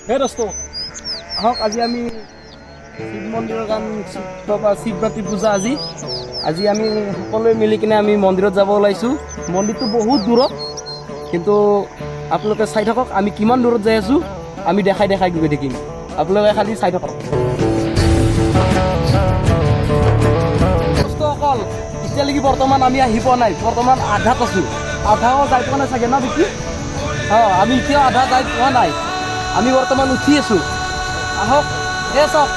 হে দোস্ত আহক আজি আমি শিৱ মন্দিৰৰ গান শিৱৰাত্ৰি পূজা আজি আমি সকলোৱে মিলি কিনে আমি মন্দিৰত যাব ওলাইছোঁ। মন্দিৰটো বহুত দূৰত, কিন্তু আপোনালোকে চাই থাকক আমি কিমান দূৰত যাই আছোঁ। আমি দেখাই গৈ থাকিম, আপোনালোকে খালি চাই থাকক। দোস্তসকল এতিয়ালৈকে বৰ্তমান আমি আহি পোৱা নাই, বৰ্তমান আধাত আছোঁ। আধাও যাই পোৱা নাই চাগে না বিকি? আমি এতিয়াও আধা যাই পোৱা নাই, আমি বৰ্তমান উঠি আছোঁ। আহক চাওক,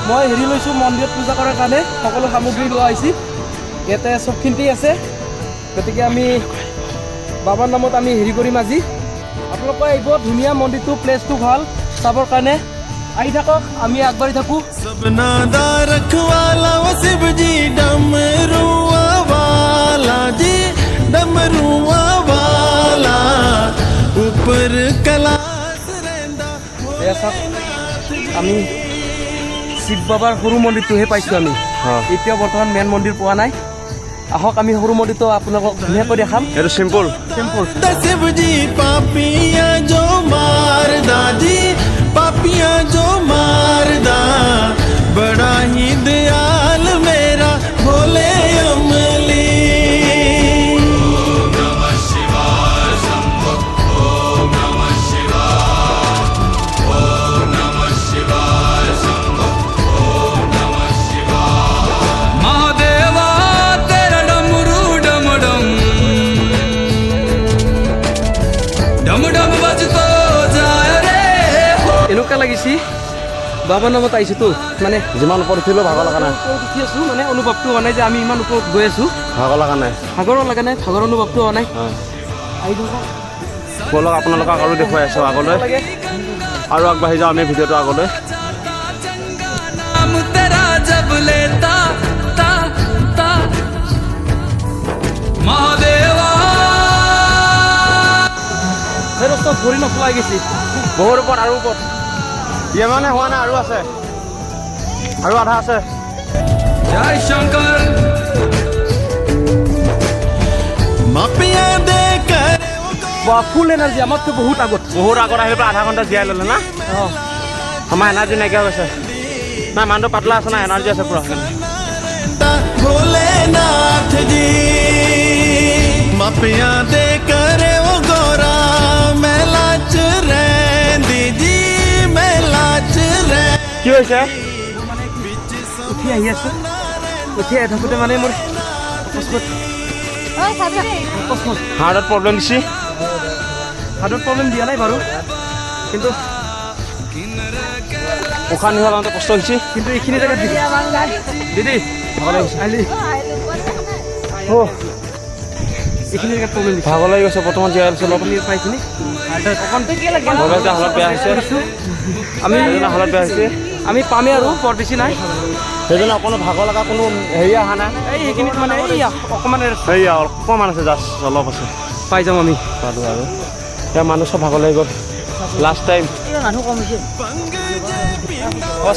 মই হেৰি লৈছোঁ মন্দিৰত পূজা কৰাৰ কাৰণে, সকলো সামগ্ৰী লোৱা হৈছে। ইয়াতে চবখিনি আছে, গতিকে আমি বাবাৰ নামত আমি হেৰি কৰিম আজি। আপোনালোকে আহিব, ধুনীয়া মন্দিৰটো, প্লেচটো ভাল চাবৰ কাৰণে। আহি থাকক, আমি আগবাঢ়ি থাকোঁ। আমি শিৱ বাবাৰ সৰু মন্দিৰটোহে পাইছোঁ আমি, এতিয়াও বৰ্তমান মেইন মন্দিৰ পোৱা নাই। আহক আমি সৰু মন্দিৰটো আপোনালোকক ধুনীয়াকৈ দেখাম। এইটো চিম্পুল বড়া হি দয়াল মেৰা ভোলে অমলি। এনেকুৱা লাগিছে বাবাৰ নামত আহিছোঁতো, মানে যিমান ওপৰত উঠিলেও ভাগৰ লগা নাই। ওপৰত উঠি আছোঁ, মানে অনুভৱটো হোৱা নাই যে আমি ইমান ওপৰত গৈ আছোঁ। ভাগৰ লগা নাই, ভাগৰ অনুভৱটো হোৱা নাই। আহি থাকক, ব'লক আপোনালোকক আৰু দেখুৱাই আছোঁ আগলৈ, আৰু আগবাঢ়ি যাওঁ আমি ভিডিঅ'টো আগলৈ। ভৰি নচলাই গৈছে বহুত ওপৰত, আৰু ওপৰত ইমানে হোৱা নাই, আৰু আছে, আৰু আধা আছে। জয় শংকৰ ফুল এনাৰ্জি আমাতকৈ বহুত আগত আহি পেলাই আধা ঘণ্টা জীয়াই ল'লে না। আমাৰ এনাৰ্জি নাইকিয়া হৈ গৈছে। নাই মানুহটো পাতলা আছে না, এনাৰ্জি আছে পুৰা। ভোলেনাথ জি মাপিয়া দে কৰে ও গোৰা মেলাচ ৰেন্দি জি মেলাচ ৰে। কি হৈছে? উঠি আহি আছোঁ, উঠি আহি থাকোঁতে মানে মোৰ হাৰ্টত প্ৰব্লেম দিছে। হাৰ্টত প্ৰব্লেম দিয়া নাই বাৰু, কিন্তু উশাহ নিশাহ লওঁতে কষ্ট হৈছে। কিন্তু এইখিনি জেগাত দিদি এইখিনি জেগাত প্ৰব্লেম দিছে। ভাগৰ লাগি গৈছে, বৰ্তমান জীয়াই আছোঁ অলপ। পাইখিনি হালত বেয়া হৈছে, হালত বেয়া হৈছে। আমি পামেই আৰু বৰ বেছি নাই, সেইজনে অকণো ভাগৰ লগা কোনো হেৰি অহা নাই। এইখিনিত মানে অকণমান সেয়া অকণমান আছে, জাষ্ট অলপ আছে, পাই যাম আমি। পালোঁ আৰু এতিয়া মানুহ চব ভাগৰ লাগি গ'ল। লাষ্ট টাইম মানুহ কমিছে।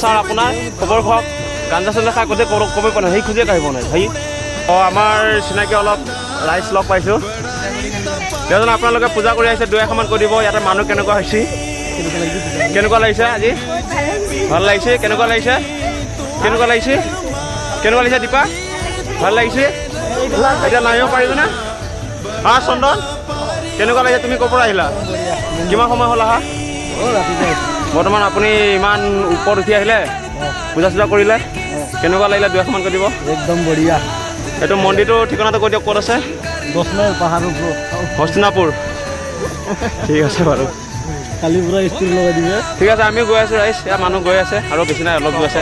ছাৰ আপোনাৰ খবৰ কওক। গাঞ্জা চাঞ্জা খাই গোটেই কবই পোৱা নাই, সেই খোজে কাঢ়িব নাই ভাই। আমাৰ চিনাকি অলপ ৰাইজ লগ পাইছোঁ। তেওঁজন আপোনালোকে পূজা কৰি আহিছে, দুই এশমান কৈ দিব ইয়াতে মানুহ কেনেকুৱা হৈছে, কেনেকুৱা লাগিছে আজি? ভাল লাগিছে? কেনেকুৱা লাগিছে দীপা? ভাল লাগিছে? এতিয়া নামিব পাৰিবনে? চন্দন কেনেকুৱা লাগিছে? তুমি ক'ৰ পৰা আহিলা? কিমান সময় হ'ল আহা? বৰ্তমান আপুনি ইমান ওপৰত উঠি আহিলে, পূজা চূজা কৰিলে, কেনেকুৱা লাগিলে দুই এশমান কৈ দিব। একদম বঢ়িয়া। এইটো মন্দিৰটো ঠিকনাটো কৈ দিয়ক, ক'ত আছে? হস্তিনাপুৰ। ঠিক আছে বাৰু, কালি পুৰা ষ্টীল লগাই দিবে। ঠিক আছে, আমিও গৈ আছোঁ ৰাইজ। ইয়াত মানুহ গৈ আছে, আৰু বেছি নাই, অলপ দূৰ আছে।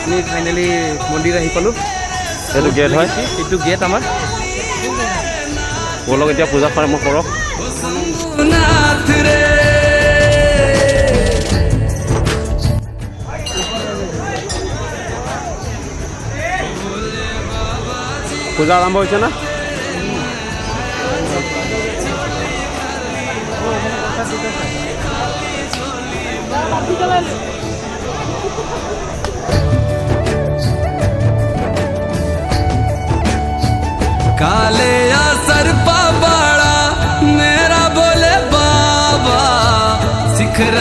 আমি ফাইনেলি মন্দিৰ আহি পালোঁ। এইটো গেট হয়, এইটো গেট আমাৰ। ব'লক এতিয়া পূজা আৰম্ভ কৰক। পূজা আৰম্ভ হৈছে না? काले असर पा बाड़ा मेरा बोले बाबा सिखर